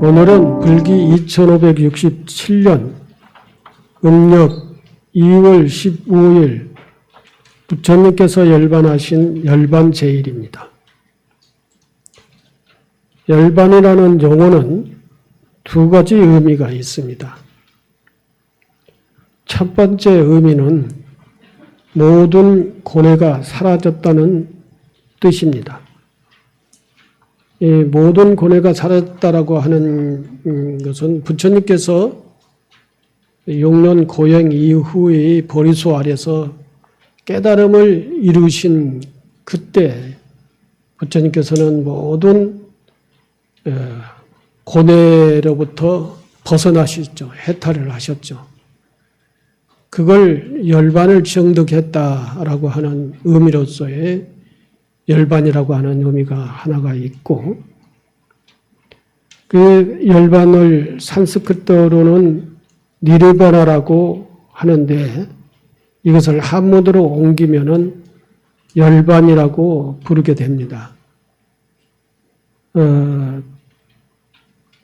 오늘은 불기 2567년 음력 2월 15일 부처님께서 열반하신 열반제일입니다. 열반이라는 용어는 두 가지 의미가 있습니다. 첫 번째 의미는 모든 고뇌가 사라졌다는 뜻입니다. 이 모든 고뇌가 사라졌다라고 하는 것은 부처님께서 6년 고행 이후의 보리수 아래서 깨달음을 이루신 그때 부처님께서는 모든 고뇌로부터 벗어나셨죠. 해탈을 하셨죠. 그걸 열반을 정득했다라고 하는 의미로서의 열반이라고 하는 의미가 하나가 있고, 그 열반을 산스크르트로는 니르바나라고 하는데 이것을 한문으로 옮기면은 열반이라고 부르게 됩니다.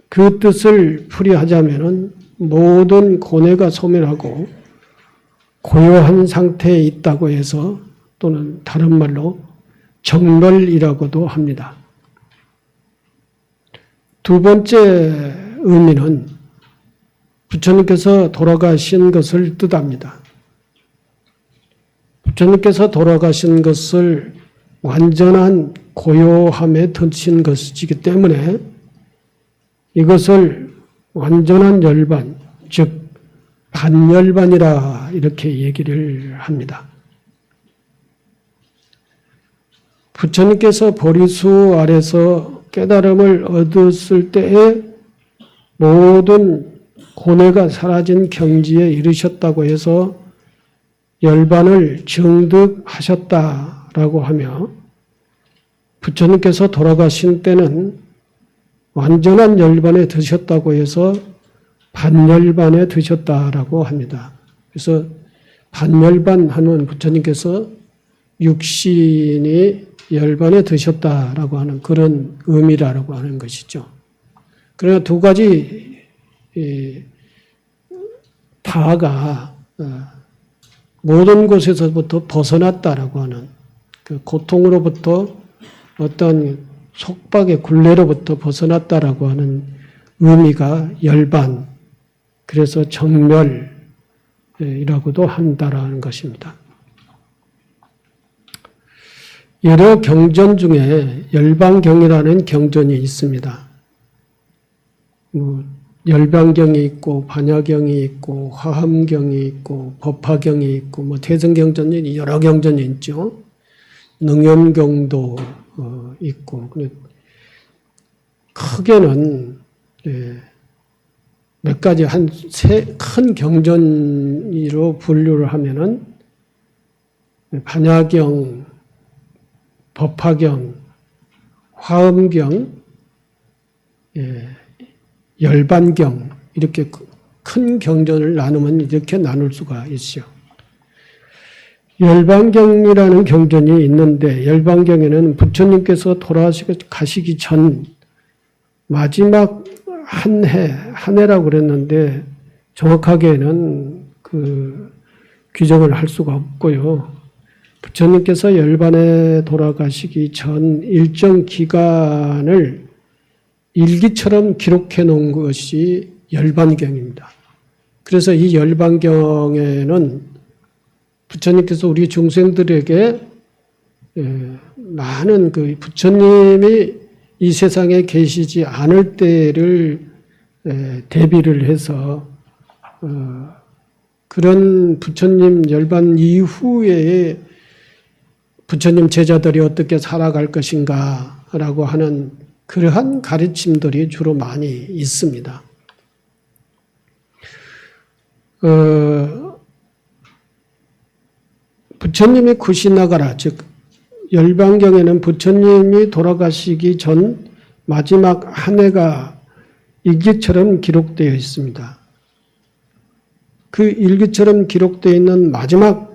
그 뜻을 풀이하자면은 모든 고뇌가 소멸하고 고요한 상태에 있다고 해서, 또는 다른 말로 정멸이라고도 합니다. 두 번째 의미는 부처님께서 돌아가신 것을 뜻합니다. 부처님께서 돌아가신 것을 완전한 고요함에 드신 것이기 때문에 이것을 완전한 열반, 즉 반열반이라 이렇게 얘기를 합니다. 부처님께서 보리수 아래서 깨달음을 얻었을 때에 모든 고뇌가 사라진 경지에 이르셨다고 해서 열반을 정득하셨다라고 하며, 부처님께서 돌아가신 때는 완전한 열반에 드셨다고 해서 반열반에 드셨다라고 합니다. 그래서 반열반 하는 부처님께서 육신이 열반에 드셨다라고 하는 그런 의미라고 하는 것이죠. 그러나 두 가지 다가 모든 곳에서부터 벗어났다라고 하는, 그 고통으로부터 어떤 속박의 굴레로부터 벗어났다라고 하는 의미가 열반, 그래서 정멸이라고도 한다라는 것입니다. 여러 경전 중에 열반경이라는 경전이 있습니다. 열반경이 있고 반야경이 있고 화엄경이 있고 법화경이 있고 태승경전이 여러 경전이 있죠. 능연경도 있고, 크게는 몇 가지 한 세 큰 경전으로 분류를 하면은 반야경, 법화경, 화엄경, 열반경, 이렇게 큰 경전을 나누면 이렇게 나눌 수가 있죠. 열반경이라는 경전이 있는데, 열반경에는 부처님께서 돌아가시기 전 마지막 한 해라고 그랬는데 정확하게는 그 규정을 할 수가 없고요. 부처님께서 열반에 돌아가시기 전 일정 기간을 일기처럼 기록해 놓은 것이 열반경입니다. 그래서 이 열반경에는 부처님께서 우리 중생들에게 많은 그 부처님이 이 세상에 계시지 않을 때를 대비를 해서 그런 부처님 열반 이후에 부처님 제자들이 어떻게 살아갈 것인가라고 하는 그러한 가르침들이 주로 많이 있습니다. 부처님이 쿠시나가라, 즉 열반경에는 부처님이 돌아가시기 전 마지막 한 해가 일기처럼 기록되어 있습니다. 그 일기처럼 기록되어 있는 마지막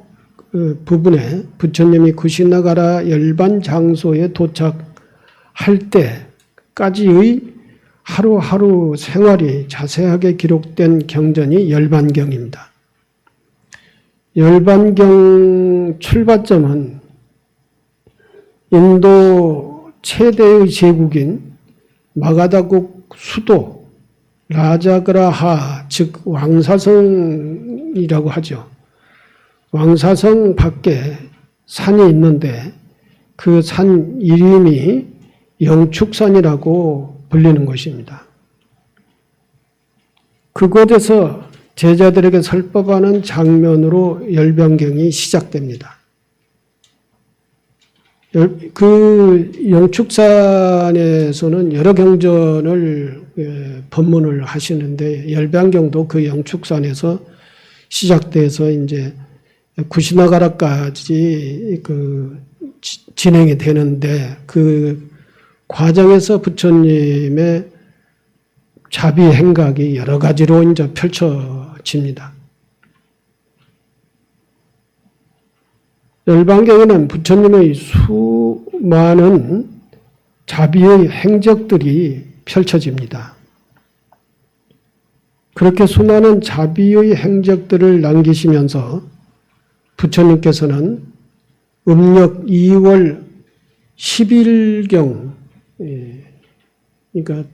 부분에 부처님이 쿠시나가라 열반 장소에 도착할 때까지의 하루하루 생활이 자세하게 기록된 경전이 열반경입니다. 열반경 출발점은 인도 최대의 제국인 마가다국 수도 라자그라하, 즉 왕사성이라고 하죠. 왕사성 밖에 산이 있는데 그 산 이름이 영축산이라고 불리는 것입니다. 그곳에서 제자들에게 설법하는 장면으로 열반경이 시작됩니다. 그 영축산에서는 여러 경전을 법문을 하시는데 열반경도 그 영축산에서 시작돼서 이제 구시나가라까지 진행이 되는데 그 과정에서 부처님의 자비 행각이 여러 가지로 이제 펼쳐집니다. 열반경에는 부처님의 수많은 자비의 행적들이 펼쳐집니다. 그렇게 수많은 자비의 행적들을 남기시면서 부처님께서는 음력 2월 10일경, 그러니까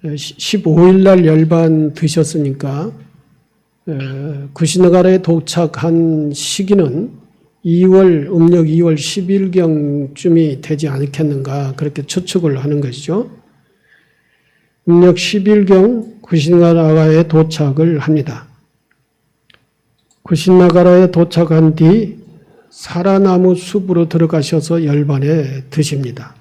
15일 날 열반 드셨으니까 구시나가라에 도착한 시기는 음력 2월 10일경쯤이 되지 않겠는가 그렇게 추측을 하는 것이죠. 음력 10일경 구시나가라에 도착을 합니다. 구시나가라에 도착한 뒤 사라나무 숲으로 들어가셔서 열반에 드십니다.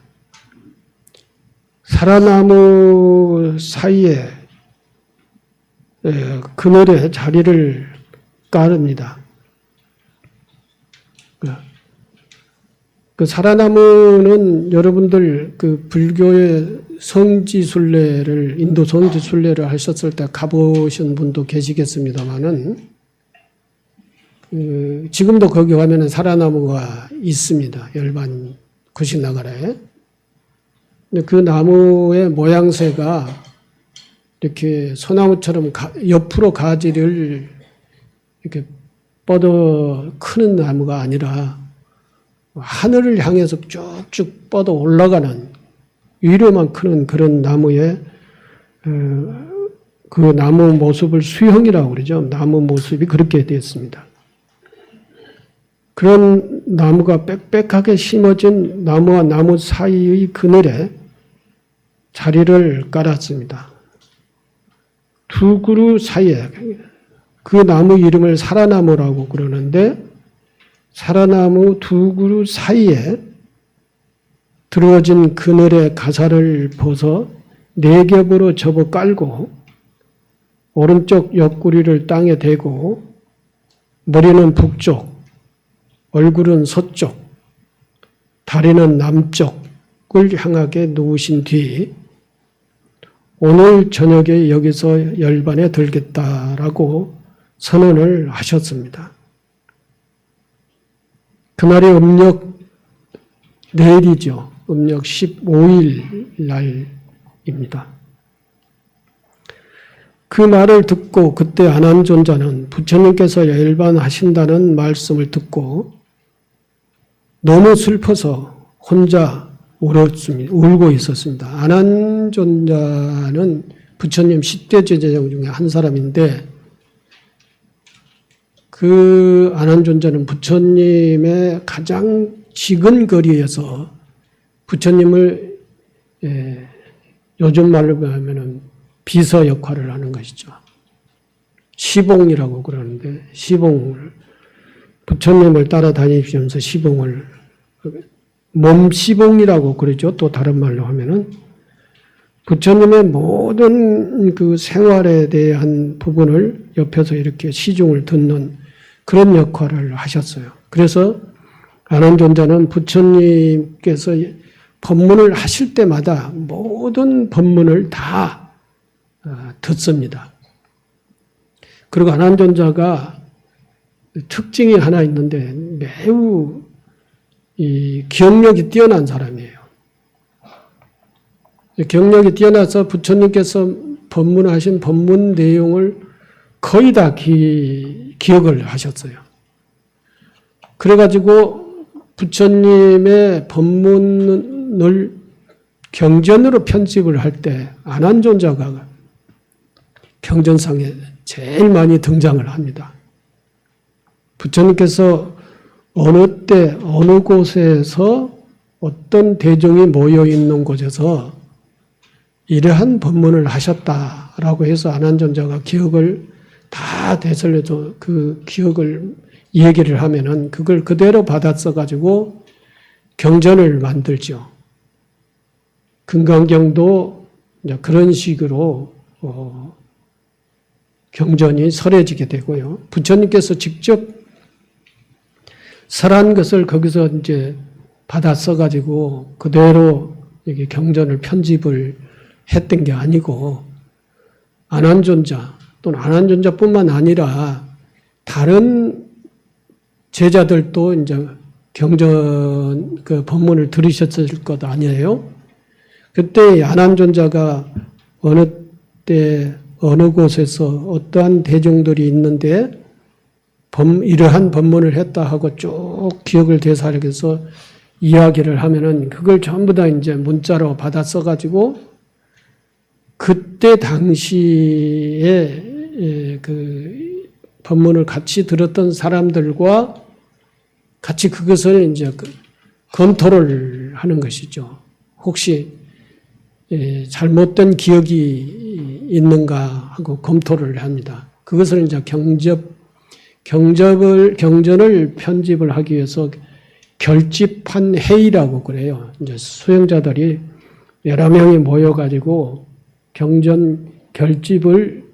사라나무 사이에 그늘에 자리를 깔읍니다. 그 사라나무는 여러분들 그 불교의 성지순례를, 인도 성지순례를 하셨을 때 가보신 분도 계시겠습니다만은, 지금도 거기 가면은 사라나무가 있습니다. 열반 구시나가라에. 근데 그 나무의 모양새가 이렇게 소나무처럼 옆으로 가지를 이렇게 뻗어 크는 나무가 아니라 하늘을 향해서 쭉쭉 뻗어 올라가는 위로만 크는 그런 나무의 그 나무 모습을 수형이라고 그러죠. 나무 모습이 그렇게 되었습니다. 그런 나무가 빽빽하게 심어진 나무와 나무 사이의 그늘에 자리를 깔았습니다. 두 그루 사이에 그 나무 이름을 사라나무라고 그러는데 사라나무 두 그루 사이에 들어진 그늘의 가사를 벗어 네 겹으로 접어 깔고 오른쪽 옆구리를 땅에 대고 머리는 북쪽, 얼굴은 서쪽, 다리는 남쪽을 향하게 누우신 뒤 오늘 저녁에 여기서 열반에 들겠다라고 선언을 하셨습니다. 그날이 음력 내일이죠. 음력 15일 날입니다. 그 말을 듣고 그때 안한존자는 부처님께서 열반하신다는 말씀을 듣고 너무 슬퍼서 혼자 울고 있었습니다. 안한존자는 부처님 10대 제자 중에 한 사람인데 그 안한존자는 부처님의 가장 지근 거리에서 부처님을 요즘 말로 하면은 비서 역할을 하는 것이죠. 시봉이라고 그러는데 시봉을 부처님을 따라다니면서 시봉을 몸시봉이라고 그러죠. 또 다른 말로 하면은 부처님의 모든 그 생활에 대한 부분을 옆에서 이렇게 시중을 듣는 그런 역할을 하셨어요. 그래서 안한존자는 부처님께서 법문을 하실 때마다 모든 법문을 다 듣습니다. 그리고 안한존자가 특징이 하나 있는데 매우 이 기억력이 뛰어난 사람이에요. 경력이 뛰어나서 부처님께서 법문하신 법문 내용을 거의 다 기억을 하셨어요. 그래가지고 부처님의 법문을 경전으로 편집을 할 때 안한존자가 경전상에 제일 많이 등장을 합니다. 부처님께서 어느 때 어느 곳에서 어떤 대중이 모여 있는 곳에서 이러한 법문을 하셨다라고 해서 안한존자가 기억을 다 되살려서 그 기억을 얘기를 하면은 그걸 그대로 받아 써가지고 경전을 만들죠. 금강경도 이제 그런 식으로 경전이 설해지게 되고요. 부처님께서 직접 설한 것을 거기서 이제 받아 써가지고 그대로 이게 경전을 편집을 했던 게 아니고 안한존자 또는 안한존자뿐만 아니라 다른 제자들도 이제 경전 그 법문을 들으셨을 것 아니에요? 그때 안한존자가 어느 때 어느 곳에서 어떠한 대중들이 있는데 이러한 법문을 했다 하고 쭉 기억을 되살려서 이야기를 하면은 그걸 전부 다 이제 문자로 받아 써가지고 그때 당시에 그 법문을 같이 들었던 사람들과 같이 그것을 이제 검토를 하는 것이죠. 혹시 잘못된 기억이 있는가 하고 검토를 합니다. 그것을 이제 경전을 편집을 하기 위해서 결집한 회의라고 그래요. 이제 수행자들이 여러 명이 모여가지고 경전 결집을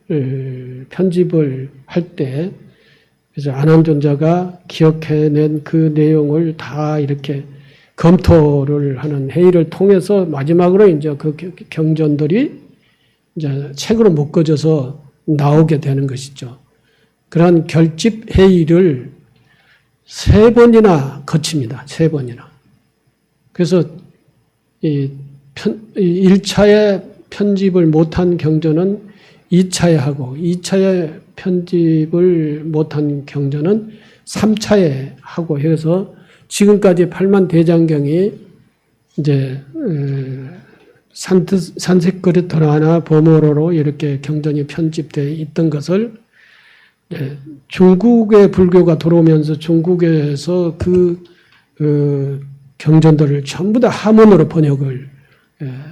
편집을 할 때 그래서 안한존자가 기억해낸 그 내용을 다 이렇게 검토를 하는 회의를 통해서 마지막으로 이제 그 경전들이 이제 책으로 묶어져서 나오게 되는 것이죠. 그런 결집 회의를 3번이나 거칩니다. 3번이나. 그래서 1차에 편집을 못한 경전은 2차에 하고 2차에 편집을 못한 경전은 3차에 하고 해서 지금까지 8만 대장경이 이제 산세크리트나 버모로로 이렇게 경전이 편집되어 있던 것을 중국의 불교가 들어오면서 중국에서 그 경전들을 전부 다 한문으로 번역을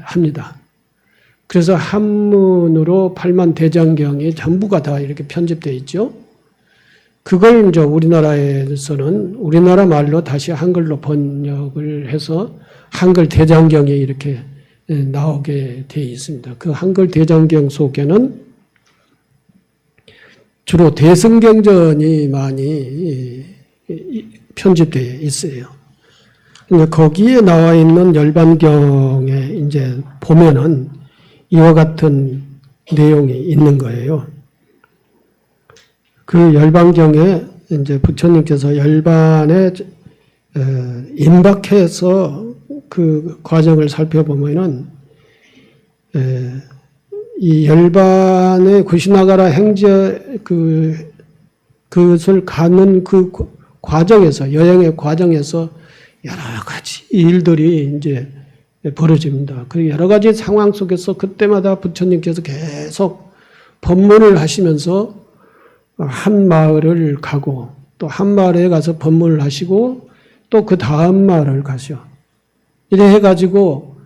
합니다. 그래서 한문으로 8만 대장경이 전부가 다 이렇게 편집되어 있죠. 그걸 이제 우리나라에서는 우리나라 말로 다시 한글로 번역을 해서 한글 대장경이 이렇게 나오게 되어 있습니다. 그 한글 대장경 속에는 주로 대승경전이 많이 편집되어 있어요. 거기에 나와 있는 열반경에 이제 보면은 이와 같은 내용이 있는 거예요. 그 열반경에 이제 부처님께서 열반에 임박해서 그 과정을 살펴보면은 이 열반의 구시나가라 행제 그것을 가는 그 과정에서 여행의 과정에서 여러 가지 일들이 이제 벌어집니다. 그 여러 가지 상황 속에서 그때마다 부처님께서 계속 법문을 하시면서 한 마을을 가고 또 한 마을에 가서 법문을 하시고 또 그 다음 마을을 가셔. 이래 해가지고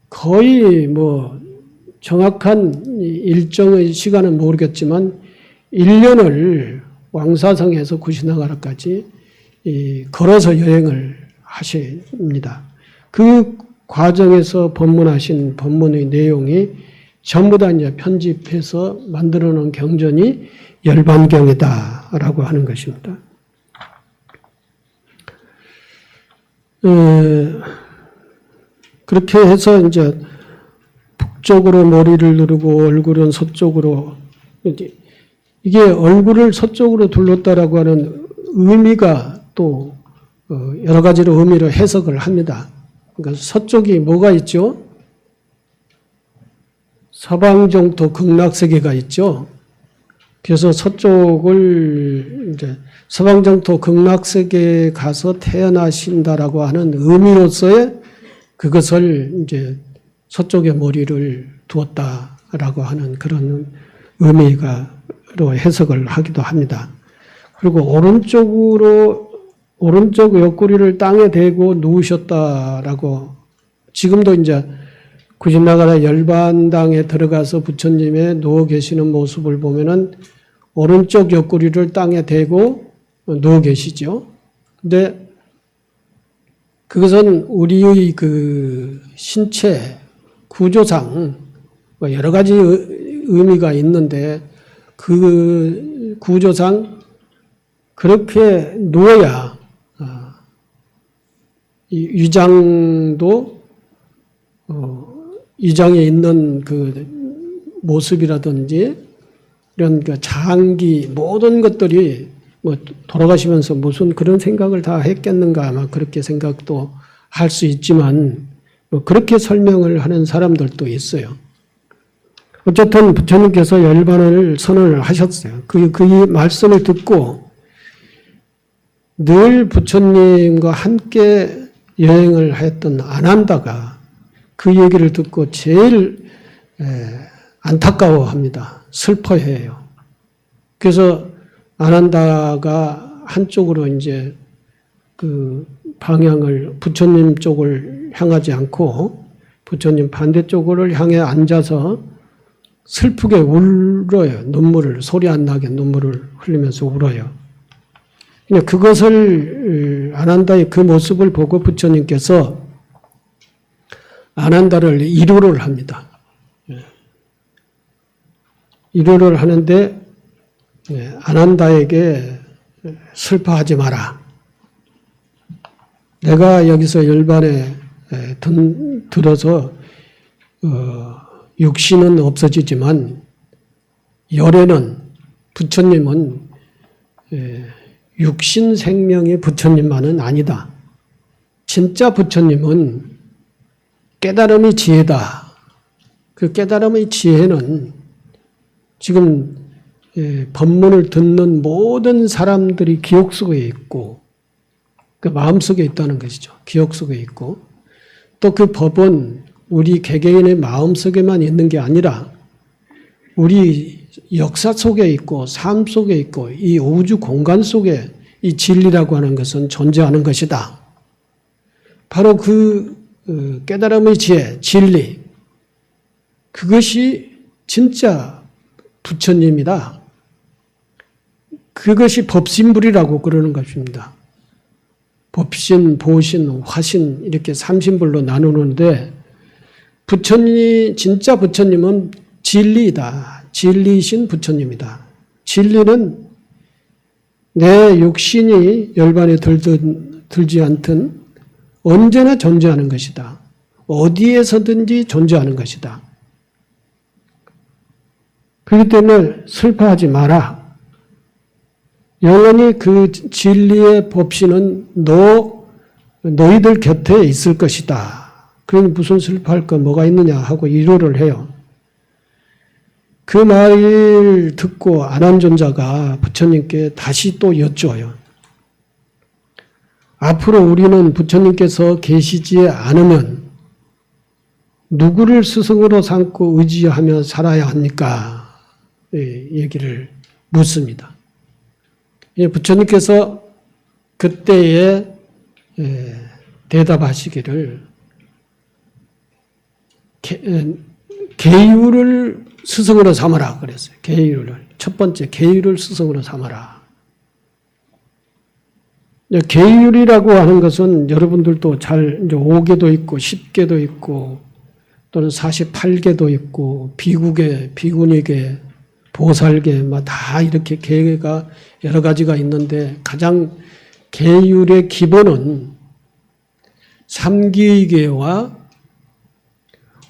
거의 뭐 정확한 일정의 시간은 모르겠지만 1년을 왕사성에서 구시나가라까지 걸어서 여행을 하십니다. 그 과정에서 법문하신 법문의 내용이 전부 다 이제 편집해서 만들어 놓은 경전이 열반경이다라고 하는 것입니다. 그렇게 해서 이제 북쪽으로 머리를 누르고 얼굴은 서쪽으로 이게 얼굴을 서쪽으로 둘렀다라고 하는 의미가 또 여러 가지로 의미로 해석을 합니다. 그러니까 서쪽이 뭐가 있죠? 서방정토 극락세계가 있죠. 그래서 서쪽을 이제 서방정토 극락세계에 가서 태어나신다라고 하는 의미로서의 그것을 이제 서쪽에 머리를 두었다라고 하는 그런 의미가로 해석을 하기도 합니다. 그리고 오른쪽 옆구리를 땅에 대고 누우셨다라고 지금도 이제 구신나가라 열반당에 들어가서 부처님의 누워 계시는 모습을 보면은 오른쪽 옆구리를 땅에 대고 누워 계시죠. 근데 그것은 우리의 그 신체 구조상 여러 가지 의미가 있는데 그 구조상 그렇게 누워야 이 위장도 위장에 있는 그 모습이라든지 이런 그 장기 모든 것들이 뭐 돌아가시면서 무슨 그런 생각을 다 했겠는가 아마 그렇게 생각도 할 수 있지만 뭐 그렇게 설명을 하는 사람들도 있어요. 어쨌든 부처님께서 열반을 선언을 하셨어요. 그 말씀을 듣고 늘 부처님과 함께 여행을 했던 아난다가 그 얘기를 듣고 제일 안타까워합니다. 슬퍼해요. 그래서 아난다가 한쪽으로 이제 그 방향을 부처님 쪽을 향하지 않고 부처님 반대쪽을 향해 앉아서 슬프게 울어요. 눈물을 소리 안 나게 눈물을 흘리면서 울어요. 그것을 아난다의 그 모습을 보고 부처님께서 아난다를 위로를 합니다. 위로를 하는데 아난다에게 슬퍼하지 마라. 내가 여기서 열반에 들어서 육신은 없어지지만 열에는 부처님은 육신 생명의 부처님만은 아니다. 진짜 부처님은 깨달음의 지혜다. 그 깨달음의 지혜는 지금 법문을 듣는 모든 사람들이 기억 속에 있고 그 마음 속에 있다는 것이죠. 기억 속에 있고 또 그 법은 우리 개개인의 마음 속에만 있는 게 아니라 우리 역사 속에 있고 삶 속에 있고 이 우주 공간 속에 이 진리라고 하는 것은 존재하는 것이다. 바로 그 깨달음의 지혜, 진리 그것이 진짜 부처님이다. 그것이 법신불이라고 그러는 것입니다. 법신, 보신, 화신 이렇게 삼신불로 나누는데 부처님, 진짜 부처님은 진리이다. 진리이신 부처님이다. 진리는 내 육신이 열반에 들지 않든 언제나 존재하는 것이다. 어디에서든지 존재하는 것이다. 그렇기 때문에 슬퍼하지 마라. 영원히 그 진리의 법신은 너희들 곁에 있을 것이다. 그러니 무슨 슬퍼할 거 뭐가 있느냐 하고 위로를 해요. 그 말을 듣고 아난존자가 부처님께 다시 또 여쭈어요. 앞으로 우리는 부처님께서 계시지 않으면 누구를 스승으로 삼고 의지하며 살아야 합니까? 얘기를 묻습니다. 부처님께서 그때에 대답하시기를 계율을 스승으로 삼아라 그랬어요. 계율을. 첫 번째 계율을 스승으로 삼아라. 계율이라고 하는 것은 여러분들도 잘 이제 5개도 있고 10개도 있고 또는 48개도 있고 비구계, 비구니계, 보살계 다 이렇게 계가 여러 가지가 있는데 가장 계율의 기본은 삼기계와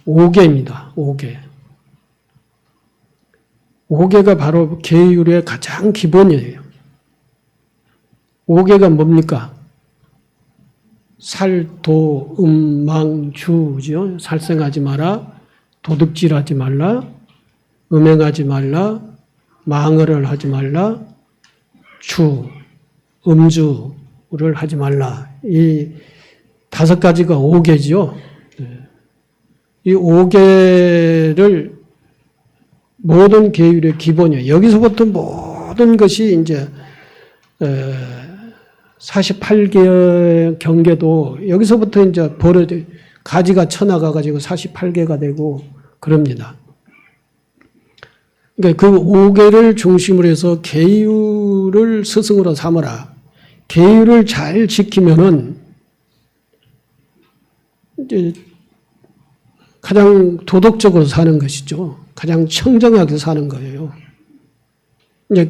5계입니다. 5계. 5계가 바로 계율의 가장 기본이에요. 5계가 뭡니까? 살, 도, 망, 주죠. 살생하지 마라. 도둑질하지 말라, 음행하지 말라, 망언을 하지 말라, 음주를 하지 말라. 이 5가지가 5개죠. 이 5개를 모든 계율의 기본이에요. 여기서부터 모든 것이 이제 48개의 경계도 여기서부터 이제 가지가 쳐나가 가지고 48개가 되고 그럽니다. 그러니까 그 5개를 중심으로 해서 계율을 스승으로 삼으라. 계율을 잘 지키면은 이제 가장 도덕적으로 사는 것이죠. 가장 청정하게 사는 거예요.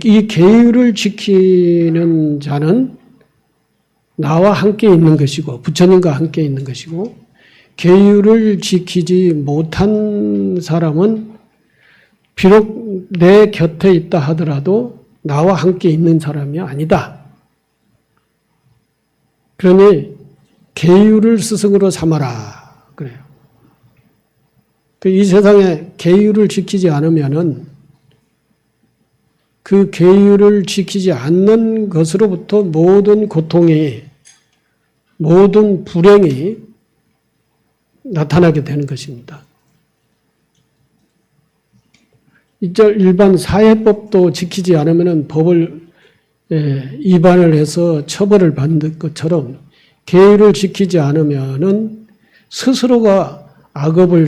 이 계율을 지키는 자는 나와 함께 있는 것이고 부처님과 함께 있는 것이고 계율을 지키지 못한 사람은 비록 내 곁에 있다 하더라도 나와 함께 있는 사람이 아니다. 그러니 계율을 스승으로 삼아라. 그래요. 이 세상에 계율을 지키지 않으면은 그 계율을 지키지 않는 것으로부터 모든 고통이, 모든 불행이 나타나게 되는 것입니다. 일반 사회법도 지키지 않으면은 법을 위반을 해서 처벌을 받는 것처럼 계율을 지키지 않으면은 스스로가 악업을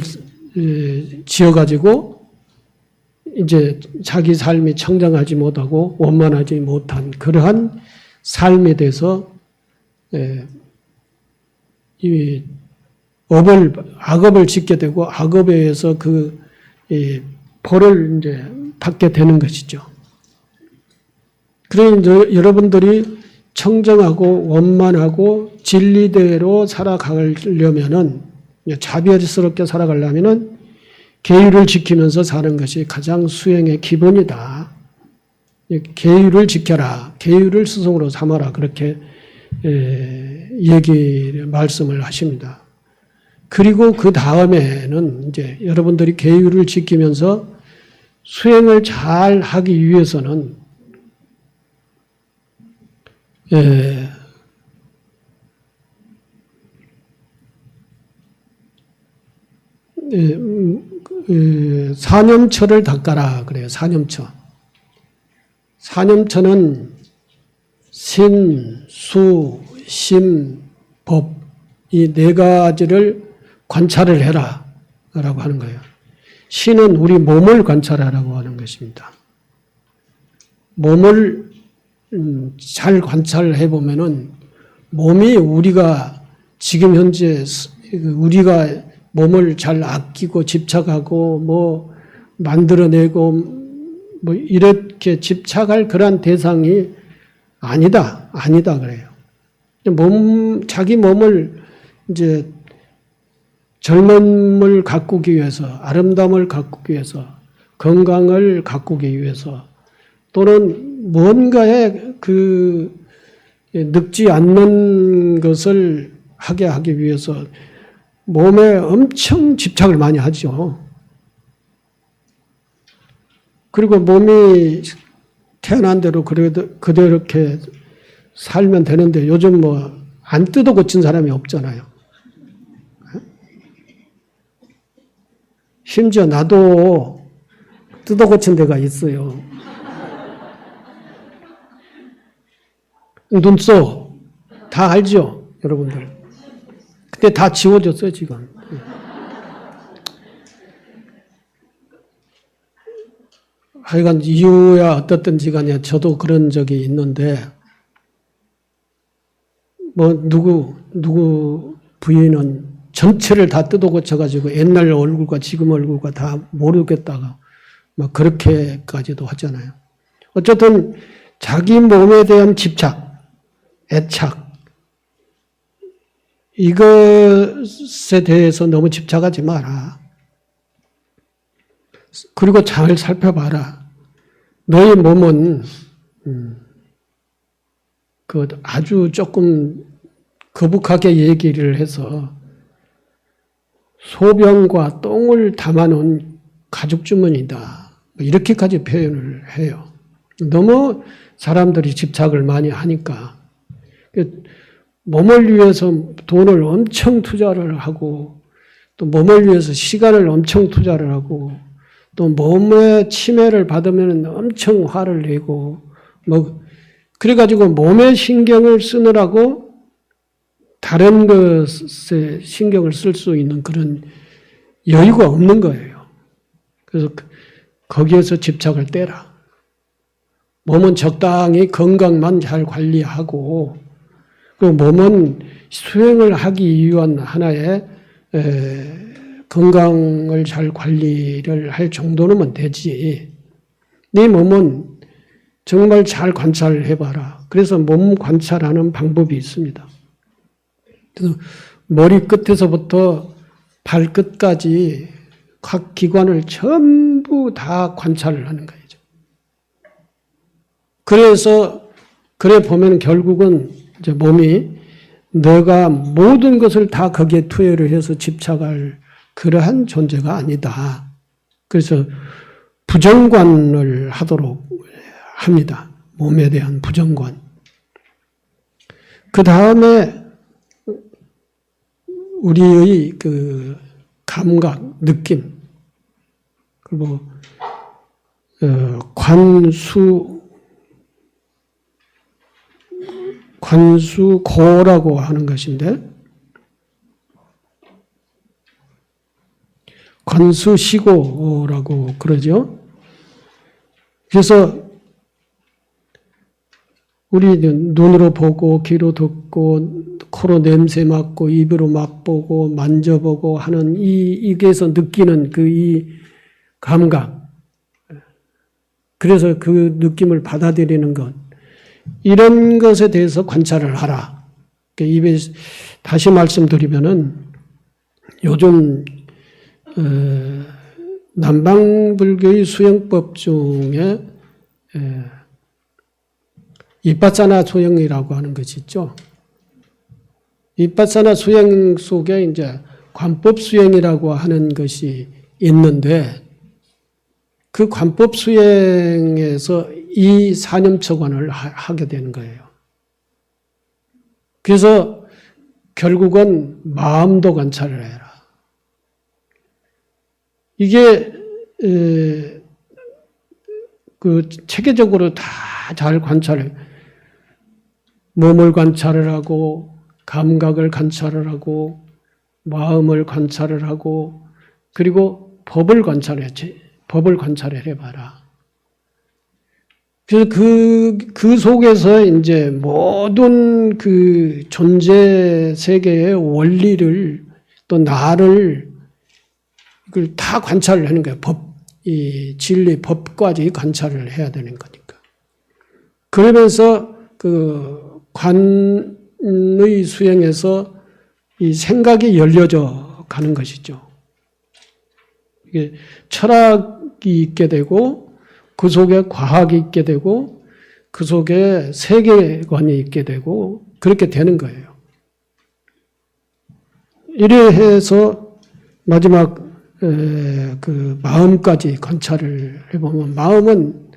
지어가지고 이제 자기 삶이 청정하지 못하고 원만하지 못한 그러한 삶에 대해서 이 악업을 짓게 되고 악업에 의해서 그 벌을 이제 받게 되는 것이죠. 그러니 여러분들이 청정하고 원만하고 진리대로 살아가려면은 자비스럽게 살아가려면은 계율을 지키면서 사는 것이 가장 수행의 기본이다. 계율을 지켜라. 계율을 스승으로 삼아라. 그렇게 말씀을 하십니다. 그리고 그 다음에는 이제 여러분들이 계율을 지키면서 수행을 잘 하기 위해서는 사념처를 닦아라 그래요. 사념처. 사념처는 신, 수, 심, 법 이 4가지를 관찰을 해라 라고 하는 거예요. 신은 우리 몸을 관찰하라고 하는 것입니다. 몸을 잘 관찰해 보면은 몸이 우리가 지금 현재 우리가 몸을 잘 아끼고 집착하고 뭐 만들어내고 뭐 이렇게 집착할 그런 대상이 아니다 그래요. 자기 몸을 이제 젊음을 가꾸기 위해서, 아름다움을 가꾸기 위해서, 건강을 가꾸기 위해서, 또는 뭔가에 늙지 않는 것을 하게 하기 위해서 몸에 엄청 집착을 많이 하죠. 그리고 몸이 태어난 대로 그대로 이렇게 살면 되는데 요즘 뭐 안 뜯어 고친 사람이 없잖아요. 심지어 나도 뜯어 고친 데가 있어요. 눈썹 다 알죠, 여러분들. 근데 다 지워졌어요, 지금. 하여간 이유야 어떻든지 간에 저도 그런 적이 있는데 뭐 누구 부인은 전체를 다 뜯어 고쳐가지고 옛날 얼굴과 지금 얼굴과 다 모르겠다가 막 그렇게까지도 하잖아요. 어쨌든 자기 몸에 대한 집착, 애착 이것에 대해서 너무 집착하지 마라. 그리고 잘 살펴봐라. 너의 몸은 아주 조금 거북하게 얘기를 해서 소변과 똥을 담아놓은 가죽 주머니다. 이렇게까지 표현을 해요. 너무 사람들이 집착을 많이 하니까. 몸을 위해서 돈을 엄청 투자를 하고, 또 몸을 위해서 시간을 엄청 투자를 하고, 또 몸에 침해를 받으면 엄청 화를 내고, 그래가지고 몸에 신경을 쓰느라고 다른 것에 신경을 쓸 수 있는 그런 여유가 없는 거예요. 그래서 거기에서 집착을 떼라. 몸은 적당히 건강만 잘 관리하고, 그 몸은 수행을 하기 위한 하나의 건강을 잘 관리를 할 정도는 되지. 네 몸은 정말 잘 관찰을 해봐라. 그래서 몸 관찰하는 방법이 있습니다. 그래서 머리 끝에서부터 발끝까지 각 기관을 전부 다 관찰을 하는 거예요. 그래 보면 결국은 이제 몸이 내가 모든 것을 다 거기에 투여를 해서 집착할 그러한 존재가 아니다. 그래서 부정관을 하도록 합니다. 몸에 대한 부정관. 그 다음에 우리의 그 감각, 느낌, 그리고 관수고라고 하는 것인데, 관수시고라고 그러죠. 그래서 우리 눈으로 보고, 귀로 듣고, 코로 냄새 맡고, 입으로 맛보고, 만져보고 하는 이게서 느끼는 이 감각. 그래서 그 느낌을 받아들이는 것. 이런 것에 대해서 관찰을 하라. 입에 다시 말씀드리면은 요즘 남방불교의 수행법 중에 이빠사나 수행이라고 하는 것이 있죠. 이빠사나 수행 속에 이제 관법 수행이라고 하는 것이 있는데, 그 관법 수행에서 이 사념처관을 하게 되는 거예요. 그래서 결국은 마음도 관찰을 해라. 이게 그 체계적으로 다 잘 관찰해. 몸을 관찰을 하고, 감각을 관찰을 하고, 마음을 관찰을 하고, 그리고 법을 관찰을 해봐라. 그래서 그 속에서 이제 모든 그 존재 세계의 원리를, 또 나를, 이걸 다 관찰을 하는 거예요. 이 진리, 법까지 관찰을 해야 되는 거니까. 그러면서 그 관의 수행에서 이 생각이 열려져 가는 것이죠. 이게 철학이 있게 되고, 그 속에 과학이 있게 되고, 그 속에 세계관이 있게 되고, 그렇게 되는 거예요. 이래 해서 마지막 그 마음까지 관찰을 해보면, 마음은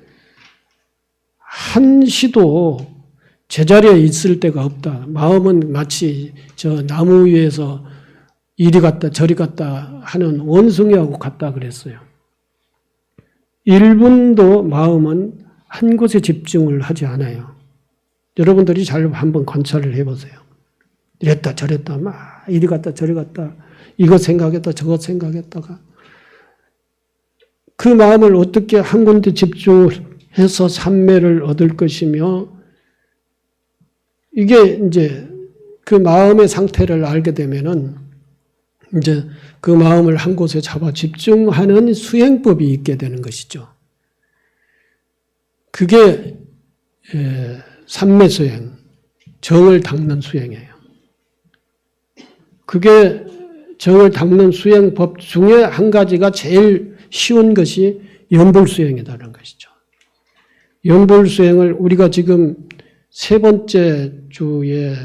한시도 제자리에 있을 데가 없다. 마음은 마치 저 나무 위에서 이리 갔다 저리 갔다 하는 원숭이하고 같다 그랬어요. 1분도 마음은 한 곳에 집중을 하지 않아요. 여러분들이 잘 한번 관찰을 해보세요. 이랬다 저랬다 막 이리 갔다 저리 갔다 이것 생각했다 저것 생각했다가 그 마음을 어떻게 한 군데 집중해서 삼매를 얻을 것이며, 이게 이제 그 마음의 상태를 알게 되면은 이제 그 마음을 한 곳에 잡아 집중하는 수행법이 있게 되는 것이죠. 그게 삼매 수행, 정을 닦는 수행이에요. 그게 정을 닦는 수행법 중에 한 가지가 제일 쉬운 것이 연불수행이라는 것이죠. 연불수행을 우리가 지금 세 번째 주에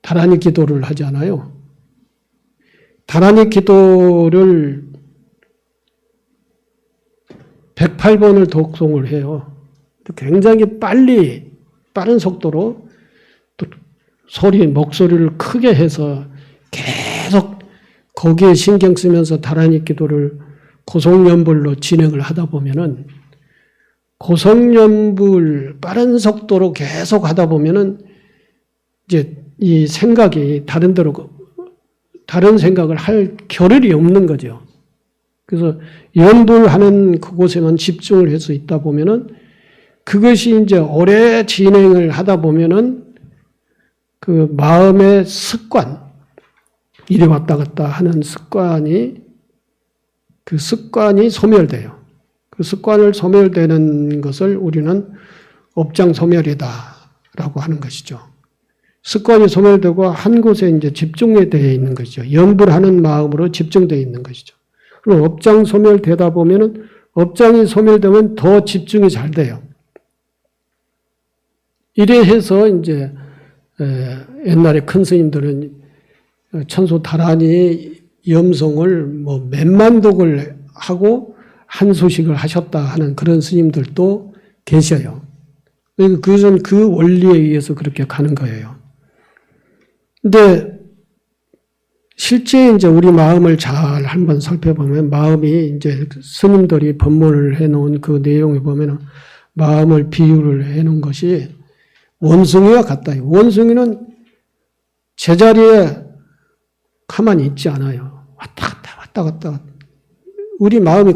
다라니 기도를 하잖아요. 다라니 기도를 108번을 독송을 해요. 굉장히 빠른 속도로 또 목소리를 크게 해서 계속 거기에 신경 쓰면서 다라니 기도를 고성연불로 진행을 하다 보면은 고성연불 빠른 속도로 계속 하다 보면은 이제 이 생각이 다른 생각을 할 겨를이 없는 거죠. 그래서 연불하는 그곳에만 집중을 해서 있다 보면은 그것이 이제 오래 진행을 하다 보면은 그 마음의 습관, 이리 왔다 갔다 하는 습관이 소멸돼요. 그 습관을 소멸되는 것을 우리는 업장소멸이다라고 하는 것이죠. 습관이 소멸되고 한 곳에 이제 집중이 되어 있는 것이죠. 연불하는 마음으로 집중되어 있는 것이죠. 그럼 업장 소멸되다 보면은 업장이 소멸되면 더 집중이 잘 돼요. 이래 해서 이제 옛날에 큰 스님들은 천수 다라니 염송을 뭐 몇만 독을 하고 한수식을 하셨다 하는 그런 스님들도 계셔요. 그것은 그 원리에 의해서 그렇게 가는 거예요. 근데 실제 이제 우리 마음을 잘 한번 살펴보면 마음이 이제 스님들이 법문을 해놓은 그 내용에 보면은 마음을 비유를 해놓은 것이 원숭이와 같다. 원숭이는 제자리에 가만히 있지 않아요. 왔다 갔다. 우리 마음이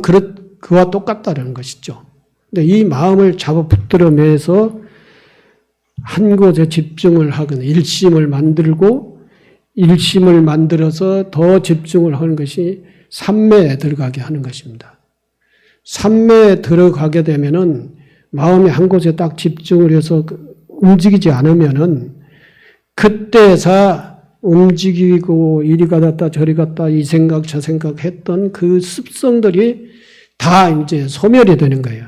그와 똑같다는 것이죠. 근데 이 마음을 잡아 붙들어 매서 한 곳에 집중을 하거나 일심을 만들어서 더 집중을 하는 것이 삼매에 들어가게 하는 것입니다. 삼매에 들어가게 되면은 마음이 한 곳에 딱 집중을 해서 움직이지 않으면은 그때서 움직이고 이리 갔다 저리 갔다 이 생각 저 생각 했던 그 습성들이 다 이제 소멸이 되는 거예요.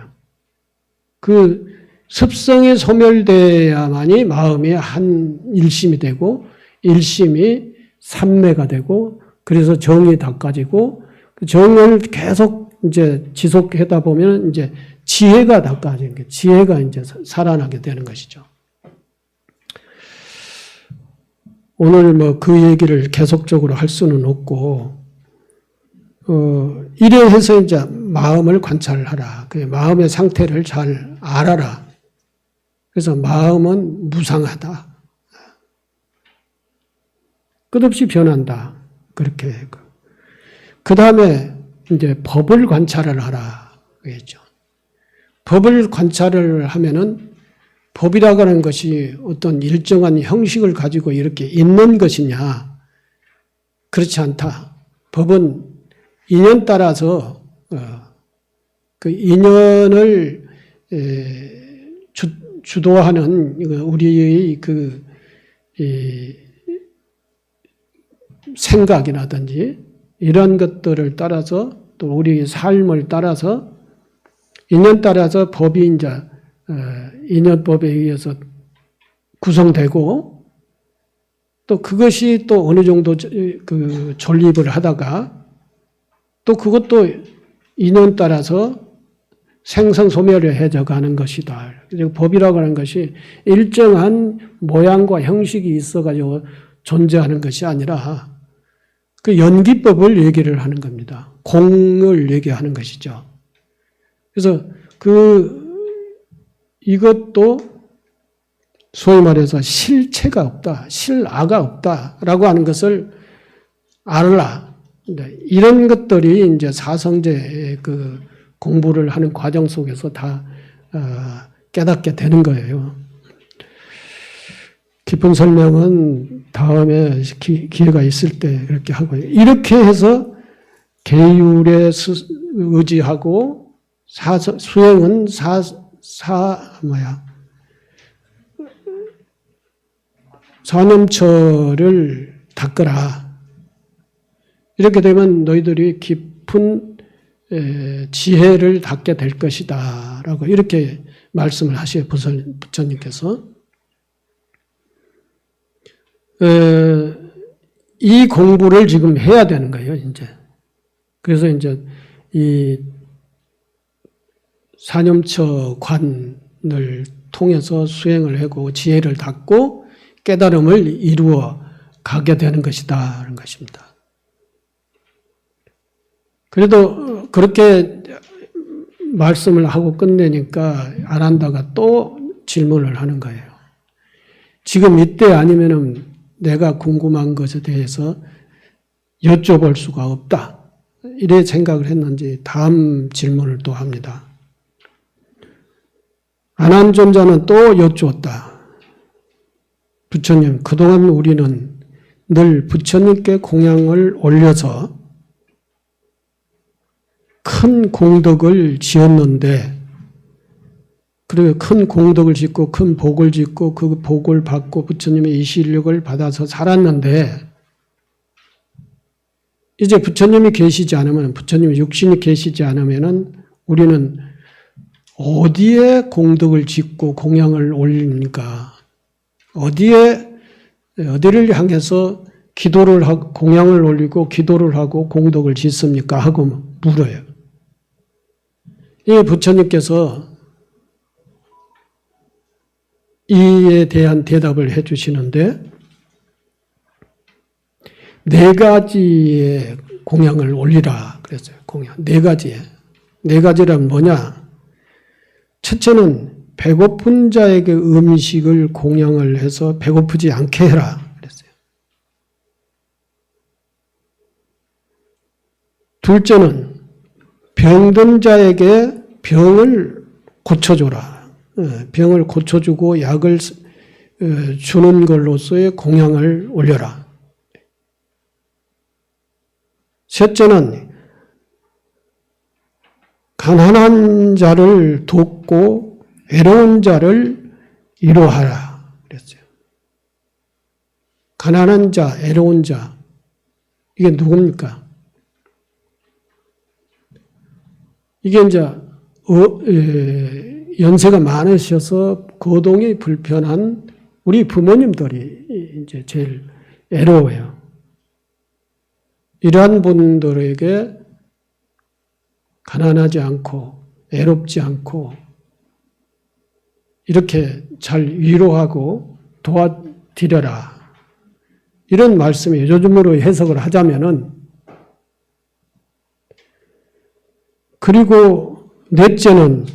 그 습성이 소멸돼야만이 마음이 한 일심이 되고 일심이 삼매가 되고 그래서 정이 닦아지고 그 정을 계속 이제 지속하다 보면 이제 지혜가 닦아지는 게 지혜가 이제 살아나게 되는 것이죠. 오늘 뭐 그 얘기를 계속적으로 할 수는 없고 이래 해서 이제 마음을 관찰하라. 그 마음의 상태를 잘 알아라. 그래서 마음은 무상하다. 끝없이 변한다. 그렇게. 그 다음에 이제 법을 관찰을 하라. 그랬죠. 법을 관찰을 하면은 법이라고 하는 것이 어떤 일정한 형식을 가지고 이렇게 있는 것이냐. 그렇지 않다. 법은 인연 따라서 그 인연을 주도하는 우리의 그 생각이라든지 이런 것들을 따라서 또 우리의 삶을 따라서 인연 따라서 법이 이제 인연법에 의해서 구성되고 또 그것이 또 어느 정도 그 존립을 하다가 또 그것도 인연 따라서 생성소멸해져 가는 것이다. 그리고 법이라고 하는 것이 일정한 모양과 형식이 있어가지고 존재하는 것이 아니라 그 연기법을 얘기를 하는 겁니다. 공을 얘기하는 것이죠. 그래서 이것도 소위 말해서 실체가 없다, 실아가 없다라고 하는 것을 알라. 이런 것들이 이제 사성제 그 공부를 하는 과정 속에서 다 깨닫게 되는 거예요. 깊은 설명은 다음에 기회가 있을 때 그렇게 하고요. 이렇게 해서 계율에 의지하고 수행은 사념처를 닦으라. 이렇게 되면 너희들이 깊은 지혜를 닦게 될 것이다. 라고 이렇게 말씀을 하셔요. 부처님께서. 이 공부를 지금 해야 되는 거예요, 이제. 그래서 이제 이 사념처 관을 통해서 수행을 하고 지혜를 닦고 깨달음을 이루어 가게 되는 것이다 하는 것입니다. 그래도 그렇게 말씀을 하고 끝내니까 안 한다가 또 질문을 하는 거예요. 지금 이때 아니면은 내가 궁금한 것에 대해서 여쭤볼 수가 없다. 이래 생각을 했는지 다음 질문을 또 합니다. 안한존자는 또 여쭈었다. 부처님, 그동안 우리는 늘 부처님께 공양을 올려서 큰 공덕을 지었는데, 그리고 큰 공덕을 짓고 큰 복을 짓고 그 복을 받고 부처님의 이시력을 받아서 살았는데, 이제 부처님이 계시지 않으면, 부처님의 육신이 계시지 않으면은 우리는 어디에 공덕을 짓고 공양을 올립니까? 어디를 향해서 기도를 하고 공양을 올리고 기도를 하고 공덕을 짓습니까? 하고 물어요. 이 부처님께서 이에 대한 대답을 해 주시는데, 네 가지의 공양을 올리라 그랬어요. 공양. 네 가지에. 네 가지란 뭐냐? 첫째는 배고픈 자에게 음식을 공양을 해서 배고프지 않게 해라 그랬어요. 둘째는 병든 자에게 병을 고쳐줘라. 병을 고쳐주고 약을 주는 걸로서의 공양을 올려라. 셋째는 가난한 자를 돕고 외로운 자를 위로하라 그랬어요. 가난한 자, 외로운 자, 이게 누굽니까? 이게 이제 연세가 많으셔서 거동이 불편한 우리 부모님들이 이제 제일 외로워요. 이러한 분들에게 가난하지 않고 외롭지 않고 이렇게 잘 위로하고 도와드려라. 이런 말씀이 요즘으로 해석을 하자면은, 그리고 넷째는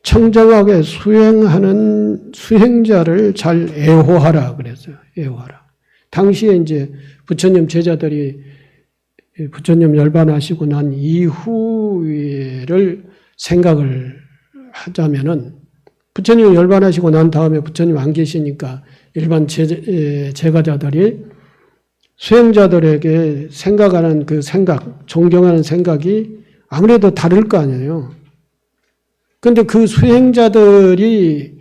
청정하게 수행하는 수행자를 잘 애호하라 그랬어요. 애호하라. 당시에 이제 부처님 제자들이 부처님 열반하시고 난 이후를 생각을 하자면은, 부처님 열반하시고 난 다음에 부처님 안 계시니까 일반 제가자들이 수행자들에게 생각하는 그 생각, 존경하는 생각이 아무래도 다를 거 아니에요. 그런데 그 수행자들이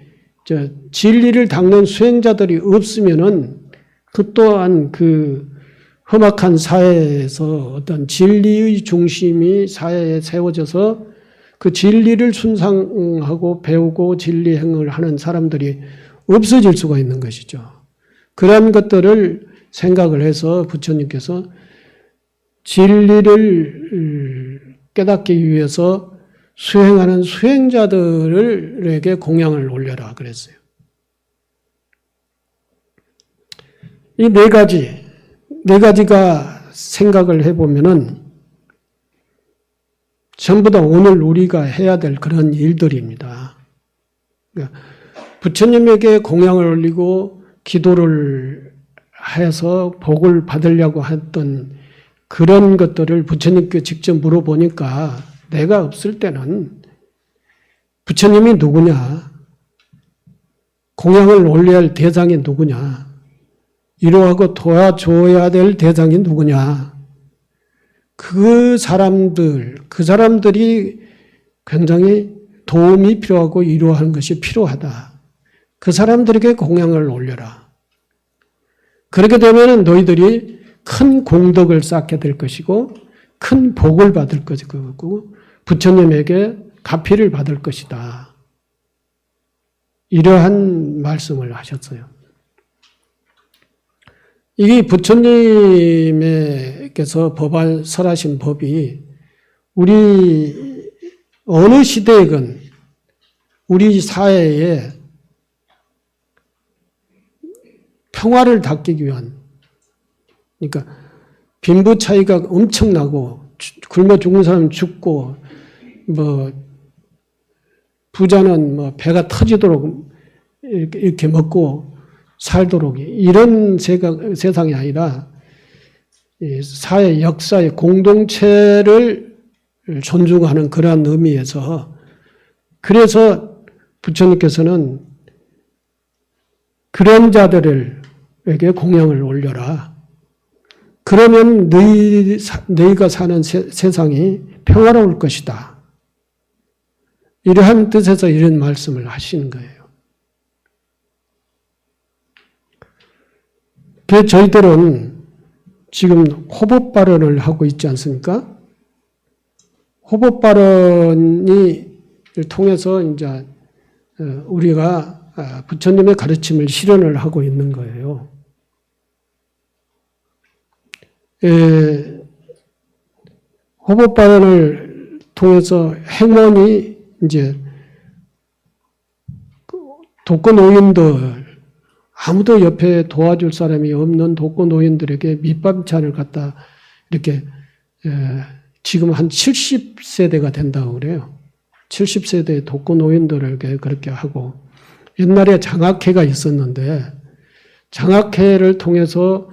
진리를 닦는 수행자들이 없으면은 그 또한 그 험악한 사회에서 어떤 진리의 중심이 사회에 세워져서 그 진리를 순상하고 배우고 진리행을 하는 사람들이 없어질 수가 있는 것이죠. 그런 것들을 생각을 해서 부처님께서 진리를 깨닫기 위해서 수행하는 수행자들에게 공양을 올려라 그랬어요. 이 네 가지가 생각을 해보면은 전부 다 오늘 우리가 해야 될 그런 일들입니다. 그러니까 부처님에게 공양을 올리고 기도를 해서 복을 받으려고 했던 그런 것들을 부처님께 직접 물어보니까 내가 없을 때는 부처님이 누구냐? 공양을 올려야 할 대상이 누구냐? 위로하고 도와줘야 될 대상이 누구냐? 그 사람들이 굉장히 도움이 필요하고 위로하는 것이 필요하다. 그 사람들에게 공양을 올려라. 그렇게 되면 너희들이 큰 공덕을 쌓게 될 것이고 큰 복을 받을 것이고 부처님에게 가피를 받을 것이다. 이러한 말씀을 하셨어요. 이게 부처님께서 설하신 법이 우리 어느 시대에건 우리 사회에 평화를 닦기 위한, 그러니까 빈부 차이가 엄청나고 굶어 죽는 사람 죽고 뭐 부자는 뭐 배가 터지도록 이렇게 먹고 살도록 이런 세상이 아니라 사회 역사의 공동체를 존중하는 그러한 의미에서, 그래서 부처님께서는 그런 자들에게 공양을 올려라. 그러면 너희가 사는 세상이 평화로울 것이다. 이러한 뜻에서 이런 말씀을 하시는 거예요. 그래서 저희들은 지금 호법 발언을 하고 있지 않습니까? 호법 발언이 통해서 이제 우리가 부처님의 가르침을 실현을 하고 있는 거예요. 호법 발언을 통해서 행원이 이제 독거노인들, 아무도 옆에 도와줄 사람이 없는 독거노인들에게 밑반찬을 갖다 이렇게 지금 한 70세대가 된다고 그래요. 70세대 독거노인들에게 그렇게 하고, 옛날에 장학회가 있었는데 장학회를 통해서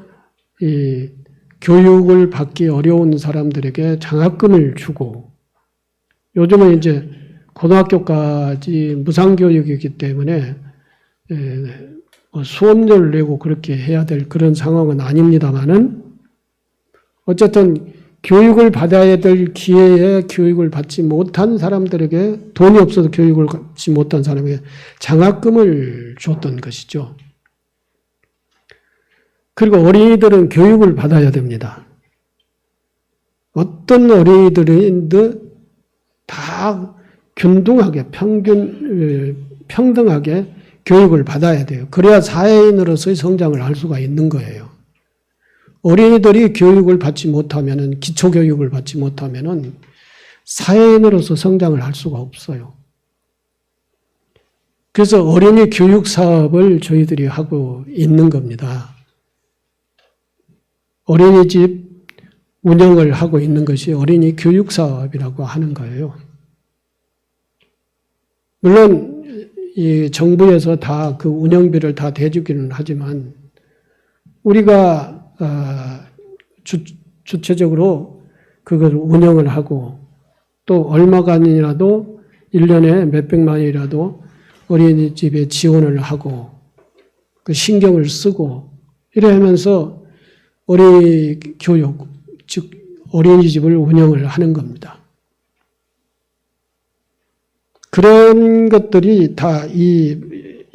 이 교육을 받기 어려운 사람들에게 장학금을 주고, 요즘은 이제 고등학교까지 무상교육이기 때문에 수업료를 내고 그렇게 해야 될 그런 상황은 아닙니다만은, 어쨌든 교육을 받아야 될 기회에 교육을 받지 못한 사람들에게, 돈이 없어도 교육을 받지 못한 사람에게 장학금을 줬던 것이죠. 그리고 어린이들은 교육을 받아야 됩니다. 어떤 어린이들인데 다 균등하게, 평등하게 교육을 받아야 돼요. 그래야 사회인으로서의 성장을 할 수가 있는 거예요. 어린이들이 교육을 받지 못하면은, 기초교육을 받지 못하면은 사회인으로서 성장을 할 수가 없어요. 그래서 어린이 교육 사업을 저희들이 하고 있는 겁니다. 어린이집 운영을 하고 있는 것이 어린이 교육 사업이라고 하는 거예요. 물론 이 정부에서 다 그 운영비를 다 대주기는 하지만, 우리가 주체적으로 그걸 운영을 하고, 또 얼마간이라도 1년에 몇백만이라도 어린이집에 지원을 하고 그 신경을 쓰고 이래 하면서 어린이 교육, 즉 어린이집을 운영을 하는 겁니다. 그런 것들이 다 이